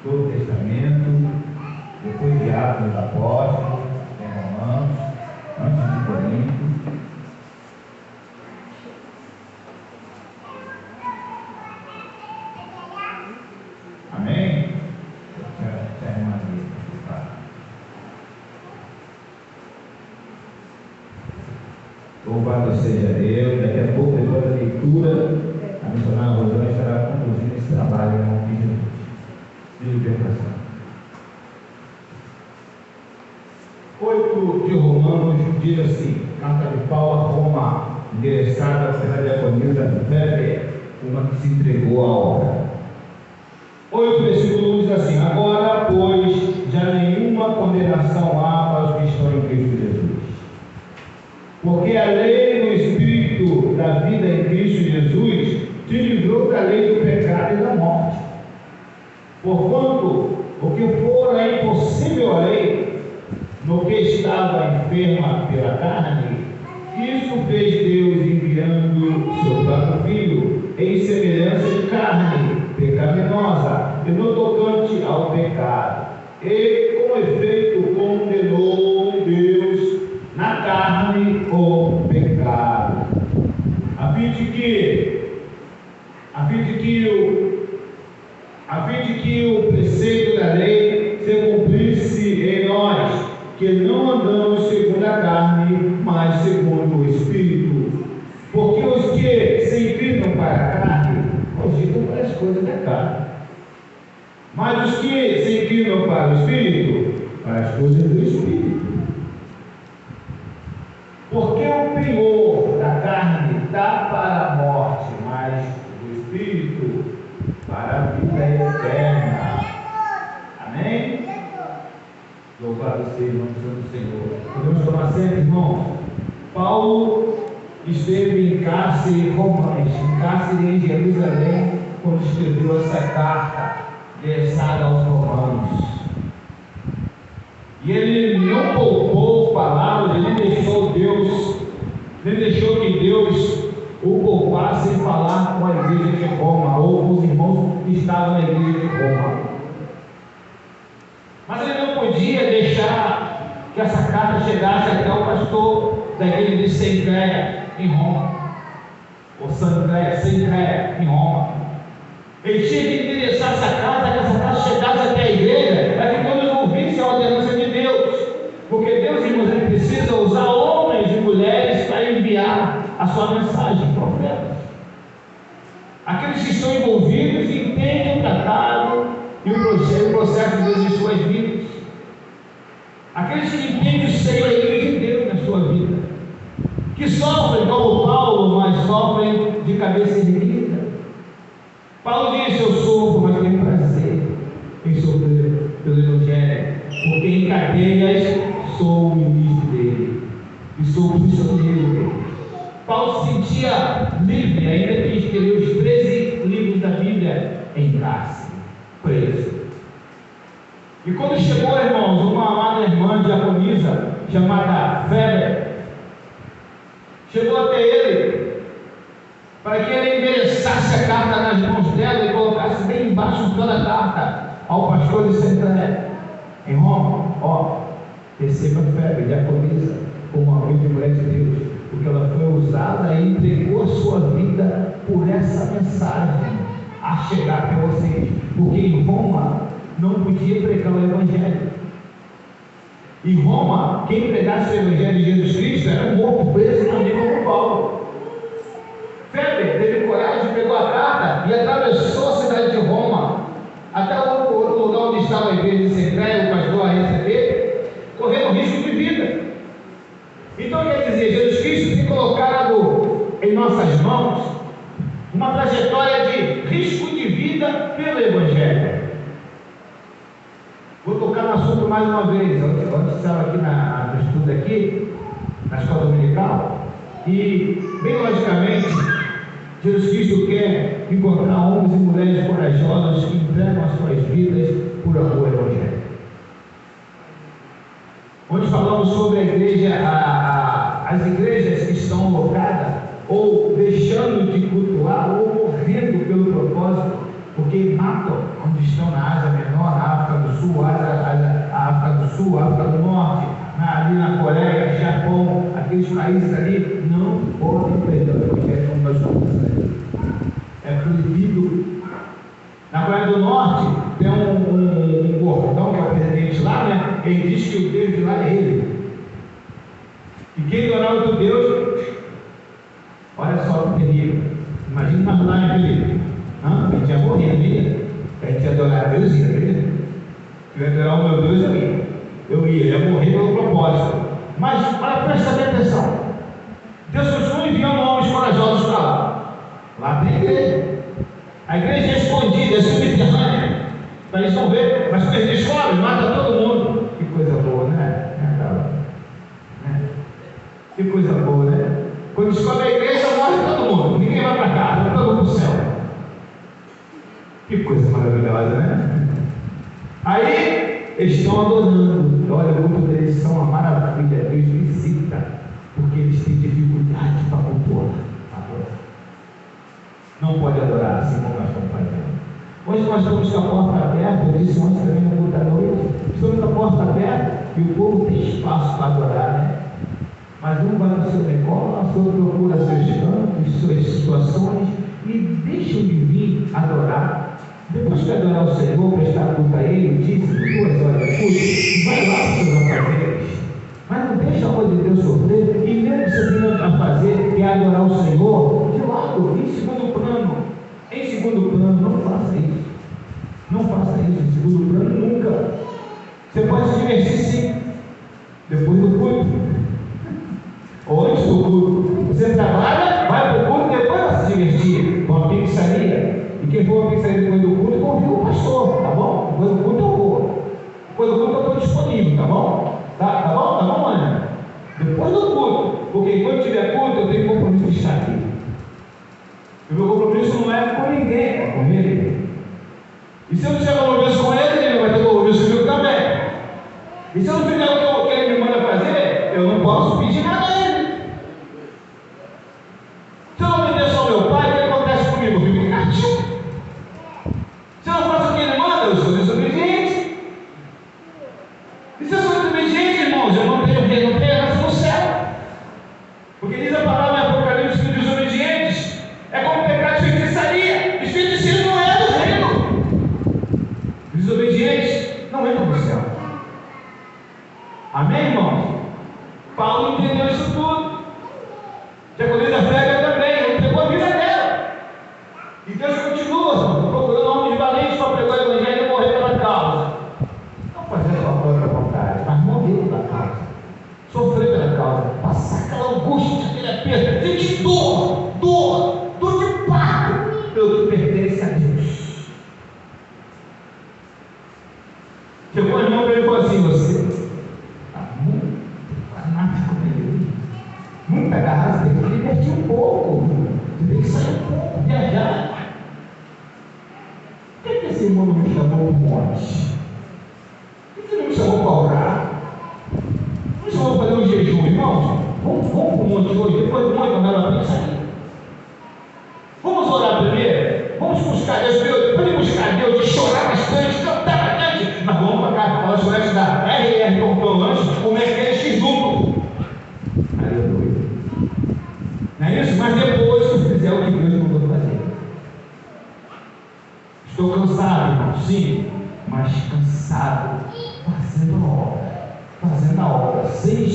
Novo Testamento, depois de Atos dos Apóstolos, em Romanos, antes de Corinto. Amém? Deixa a irmã aqui. Louvado seja Deus. Daqui a pouco, depois da leitura, a missionária Rosana estará conduzindo esse trabalho em nome de Jesus. De libertação. 8 de Romanos diz assim: carta de Paulo a Roma, endereçada pela diaconisa Weber, uma que se entregou à obra. 8, versículo 1 diz assim: agora, pois, já nenhuma condenação há para os que estão em Cristo Jesus. Porque a lei do Espírito da vida em Cristo Jesus te livrou da lei do pecado e da morte. Porquanto, o que fora impossível à lei, no que estava enferma pela carne, isso fez Deus enviando seu próprio Filho em semelhança de carne pecaminosa e no tocante ao pecado. E com efeito condenou Deus na carne o pecado, a fim de que o preceito da lei se cumprisse em nós, que não andamos segundo a carne, mas segundo o Espírito. Porque os que se inclinam para a carne cogitam para as coisas da carne, mas os que se inclinam para o Espírito, para as coisas do Espírito. Porque o penhor da carne dá para a morte, mas o Espírito para a vida eterna. Amém? Louvado seja o nome do Senhor. Podemos tomar sempre, irmãos? Paulo esteve em cárcere romano, em cárcere em Jerusalém, quando escreveu essa carta endereçada aos romanos. E ele não poupou palavras, ele deixou que Deus o poupasse em falar com a igreja de Roma, ou com os irmãos que estavam na igreja de Roma. Mas ele não podia deixar que essa carta chegasse até o pastor da igreja de Sencreia, em Roma, ou Sencreia, em Roma. Ele tinha que endereçar essa carta, que essa carta chegasse até a igreja, para que todos ouvissem a ordenança de Deus. Porque Deus, irmãos, ele precisa usar homens e mulheres para enviar a sua mensagem, profetas. Aqueles que estão envolvidos e entendem o tratado e o processo de Deus em suas vidas. Aqueles que entendem o seio de Deus na sua vida. Que sofrem como Paulo, mas sofrem de cabeça erguida. Paulo diz: eu sofro, mas tenho prazer em sofrer pelo Evangelho, porque em cadeias sou o ministro dele e sou o prisioneiro dele. Paulo se sentia livre, ainda que escreveu os 13 livros da Bíblia em cárcere, preso. E quando chegou, irmãos, uma amada irmã diaconisa chamada Weber, chegou até ele para que ele endereçasse a carta nas mãos dela e colocasse bem embaixo de toda a carta ao pastor de Sencreia, em Roma: ó, receba Weber, diaconisa, como uma de mulher de Deus, porque ela foi usada e entregou a sua vida por essa mensagem a chegar até vocês, porque em Roma não podia pregar o Evangelho. Em Roma, quem pregasse o Evangelho de Jesus Cristo era morto, preso também como Paulo. Weber teve coragem, pegou a carta e atravessou a cidade de Roma até o lugar onde estava a igreja de Sencreia, o pastor a receber, correndo risco de vida. Então, quer dizer, Jesus Cristo tem colocado em nossas mãos uma trajetória de risco de vida pelo Evangelho. Vou tocar no assunto mais uma vez. Ontem estava aqui no estudo aqui, na escola dominical, e, bem logicamente, Jesus Cristo quer encontrar homens e mulheres corajosos que entregam as suas vidas por amor ao Evangelho. Onde falamos sobre a igreja, as igrejas que estão locadas, ou deixando de cultuar, ou morrendo pelo propósito, porque matam onde estão na Ásia Menor, na África do Sul, a África do Sul, a África do Norte, ali na Coreia, Japão, aqueles países ali, não podem pregar o evangelho como nós estamos fazendo. É proibido. Na Coreia do Norte, tem um gordão que é o presidente lá, né? Ele diz que o Deus de lá é ele. E quem adorar outro Deus, olha só o terrível. Imagina nós lá em Felipe. A gente ia morrer, não ia? A gente ia adorar a Deus, acredita? Eu ia adorar o meu Deus, eu ia morrer pelo propósito. Mas, olha, presta bem atenção. Deus continua enviando homens corajosos para lá. Lá tem igreja. A igreja é escondida, é subterrânea. Para eles não ver, mas quando eles descobrem, mata todo mundo. Que coisa boa, né? Que coisa boa, né? Quando descobre a igreja, morre todo mundo. Ninguém vai para casa, vai todo mundo para o céu. Que coisa maravilhosa, né? Aí, eles estão adorando. Olha, muitos deles são a maravilha. Deus visita, porque eles têm dificuldade para cultuar. Não pode adorar assim como nós estamos fazendo. Hoje nós estamos com a porta aberta. Eu disse ontem também no culto da noite. Estamos com a porta aberta e o povo tem espaço para adorar, né? Mas um vai no seu negócio, outro procura seus campos, suas situações e deixam de vir adorar. Depois que adorar o Senhor, prestar culto a Ele, disse 2 horas de culto, vai lá para os seus afazeres. Mas não deixa a amor de Deus sofrer, e mesmo que você tenha a fazer, que é adorar o Senhor, de lado, em segundo plano. Em segundo plano, não faça isso. Não faça isso em segundo plano nunca. Você pode se divertir sim, depois do culto. Ou antes do culto. Você trabalha, vai para o culto, depois vai se divertir. Uma pizzaria. E quem for uma pizzaria depois do culto, convida o pastor, tá bom? Depois do culto eu vou. Depois do culto eu estou disponível, tá bom? Tá bom? Tá bom, mãe? Depois do culto. Porque enquanto tiver culto, eu tenho compromisso de estar aqui. E o meu compromisso não é com ninguém, é com Ele. E se eu não tiver compromisso com Ele, Ele vai ter compromisso comigo também. E se eu não fizer o que Ele me manda fazer, eu não posso pedir nada a Ele. Se eu não obedeço ao meu pai, o que acontece comigo? Eu fico negativo. Se eu não faço o que Ele manda, eu sou desobediente. E se eu sou desobediente, irmãos, eu não tenho herança no céu. Porque diz a palavra em Apocalipse que os desobedientes é como pecar de feitiçaria. Os feiticeiros não é do reino. Os desobedientes não entram no céu. Amém, irmãos? Paulo entendeu isso tudo. Diaconisa Flega também, ele entregou a vida dela. E Deus continua procurando homens valentes para pregar o evangelho e morrer pela causa. Não fazer a sua própria vontade, mas morrer pela causa. Sofrer pela causa. Passar aquela angústia, aquele aperto. Sentir dor de parto pelo que pertence a Deus. Chegou a irmã para ele e falou assim: você está muito fanático dele, muito agarrado, tem que divertir um pouco, você tem que sair um pouco, viajar. Por que esse irmão não me chamou para o monte? Por que não me chamou para orar? Não me chamou para fazer um jejum, irmãos? Vamos para o monte hoje, depois do monte, quando ela vem sair. Vamos orar primeiro? Vamos buscar Deus, depois de buscar Deus, de chorar bastante, cantar bastante. Nós vamos para cá, para o lanche da RR, comprou o lanche, como é que é X duplo. Aleluia. Não é isso? Mas depois que fizer o que Deus mandou fazer. Estou cansado, irmão, sim, mas cansado, fazendo a obra, sem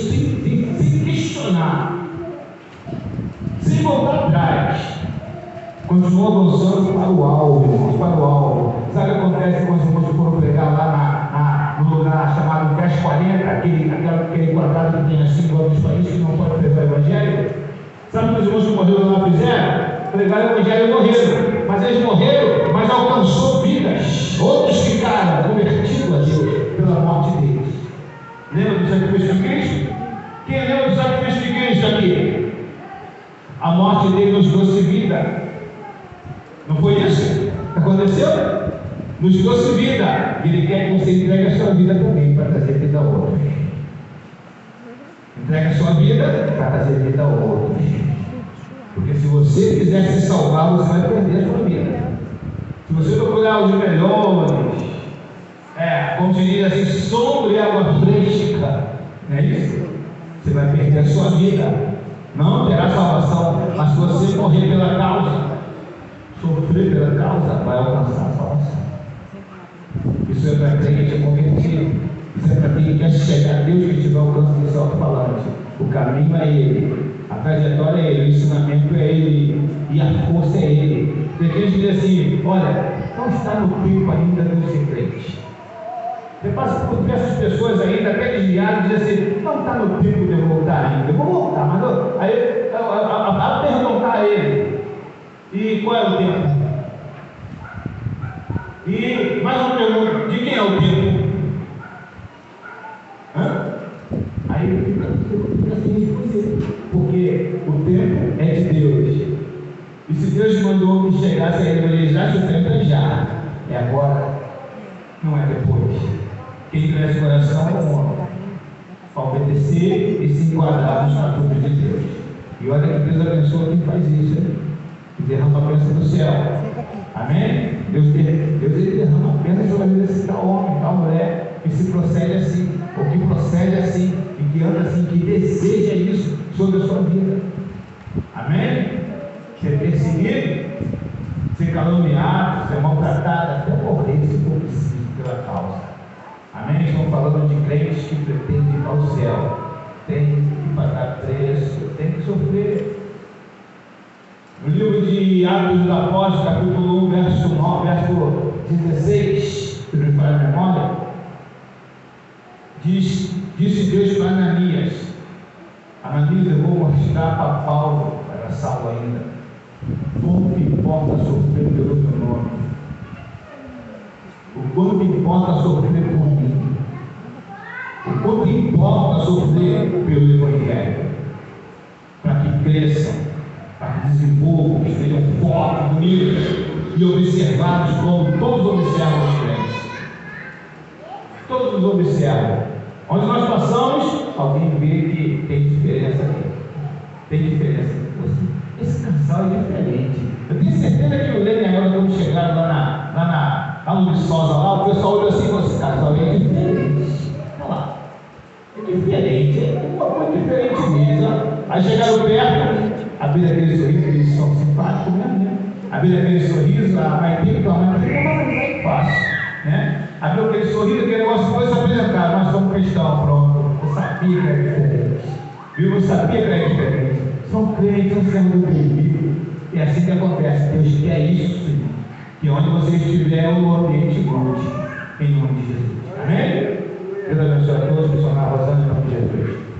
questionar, sem voltar atrás. Continua avançando para o alvo, irmãos, para o alvo. Sabe o que acontece quando os irmãos foram pregar lá no lugar chamado 1040, aquele quadrado que tem assim, igual dos países que não pode pregar o evangelho? Sabe o que os irmãos que morreram lá fizeram? Pregaram o evangelho e morreram. Mas eles morreram, mas alcançou vidas. Outros ficaram convertidos a Deus pela morte deles. Lembra do sacrifício de Cristo? Quem lembra do sacrifício de Cristo aqui? A morte dele nos trouxe vida. Não foi isso que aconteceu? Nos trouxe vida. E Ele quer que você entregue a sua vida também para trazer vida a outros. Entregue a sua vida para trazer vida a outros. Porque se você quiser se salvar, você vai perder a sua vida. Se você procurar o de melhor, como se diz assim, sombra e água fresca. Não é isso? Você vai perder a sua vida, não terá salvação, mas se você morrer pela causa, sofrer pela causa, vai alcançar a salvação. Isso é para quem é convertido, isso é para quem quer chegar a Deus, que estiver ao alcance desse alto-falante. O caminho é Ele, a trajetória é Ele, o ensinamento é Ele e a força é Ele. Tem gente que diz assim: olha, não está no tempo ainda de ser crente. Você passa por diversas pessoas ainda, até desviadas, dizem assim: não está no tempo de eu voltar ainda. Eu vou voltar, mas aí a perguntar a Ele: e qual é o tempo? E mais uma pergunta: de quem é o tempo? Aí fica assim, porque o tempo é de Deus. E se Deus mandou que chegasse a evangelizar, o tempo é já, é agora, não é depois. Quem cresce o coração é o homem, para obedecer e se enquadrar nos estatutos de Deus. E olha que Deus abençoa quem faz isso, hein? E derrama a bênção do céu. Amém? Deus ele derrama a bênção sobre a vida desse tal homem, tal mulher, que se procede assim, ou que procede assim, e que anda assim, que deseja isso sobre a sua vida. Amém? Ser perseguido, ser caluniado, ser maltratado, até morrer se for preciso pela causa. Amém? Estamos falando de crentes que pretendem ir ao céu. Tem que pagar preço, tem que sofrer. No livro de Atos dos Apóstolos, capítulo 1, verso 9, verso 16, se me faz a memória, disse Deus para Ananias. Ananias, eu vou mostrar para Paulo, era Saulo ainda, como que importa sofrer pelo meu nome, o quanto importa sofrer por mim, o quanto importa sofrer pelo Evangelho, para que cresçam, para que desenvolvam, que sejam fortes, bonitos e observados como todos observam os crentes. Todos nos observam. Onde nós passamos, alguém vê que tem diferença aqui. Tem diferença. Esse casal é diferente. Eu tenho certeza que o Lênin, agora quando chegaram lá no Viçosa, lá, o pessoal olhou assim e falou: esse casal é diferente. Olha lá. É diferente. É uma coisa diferente mesmo. Aí chegaram perto, abriram aquele sorriso, eles são simpáticos mesmo, né? Abriram aquele sorriso, a mãe tem que tomar, mas é fácil, né? Abriu aquele sorriso, aquele negócio, foi se apresentar: nós somos cristãos, pronto. Eu sabia que era diferente. Viu? Eu sabia que era diferente. São crentes, são servos do Deus. E é assim que acontece. Deus quer isso, Senhor. Que onde você estiver, o ambiente mude. Em nome de Jesus. Amém? Deus abençoe a todos que são na Rosana, em nome de Jesus.